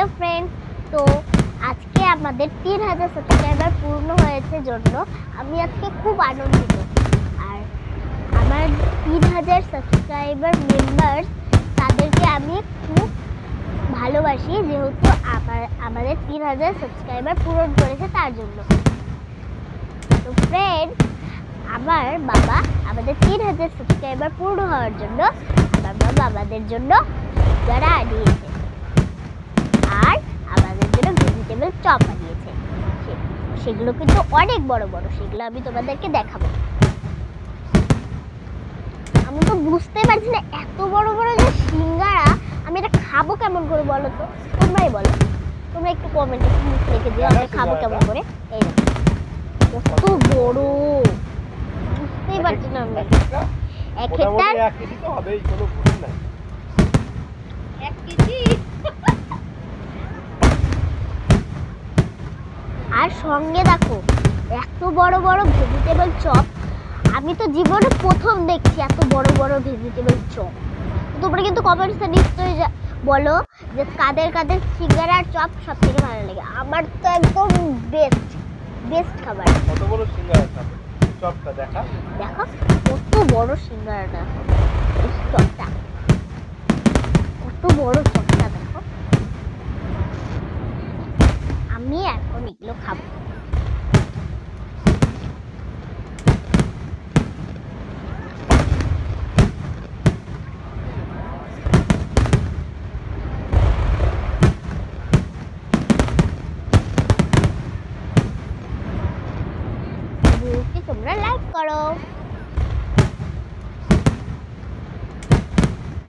Hello friends, তো আজকে আমাদের 3000 সাবস্ক্রাইবার পূর্ণ হয়েছে জন্য আমি আজকে খুব আনন্দিত। আর আমার 3000 সাবস্ক্রাইবার মেম্বার্স তাদেরকে আমি খুব ভালোবাসি, যেহেতু আমাদের 3000 সাবস্ক্রাইবার পূরণ করেছে তার জন্য। তো ফ্রেন্ডস, আমার বাবা আমাদের 3000 সাবস্ক্রাইবার পূর্ণ হওয়ার জন্য আমার বাবা আমাদের জন্য সিঙ্গারা আনিয়েছে আর আমাদের জন্য ভেজিটেবল চপ আনিয়েছে। সেগুলো কিন্তু অনেক বড় বড়, সেগুলো আমি তোমাদেরকে দেখাবো। আমি তো বুঝতে পারছি না, এত বড় বড় যে সিঙ্গারা আমি এটা খাবো কেমন করে বলো তো? তোমরাই বলো, তোমরা একটু কমেন্টে লিখে দিও আমরা খাবো কেমন করে। এই কত বড়, বুঝতেই পারছি না আমি। এক কেজি তো হবেই, কোনো ভুল নাই। 1 কেজি আর সঙ্গে দেখো এত বড় বড় ভেজিটেবল চপ। আমি তো জীবনে প্রথম দেখছি এত বড় বড় ভেজিটেবল চপ। তোমরা কিন্তু কমেন্টসে নিশ্চয়ই বলো যে কাদের কাদের সিঙ্গারা আর চপ সব থেকে ভালো লাগে। আমার তো একদম বেস্ট খাবার। কত বড় সিঙ্গারা চপটা দেখো কত বড় সিঙ্গারাটা, চপটা কত বড়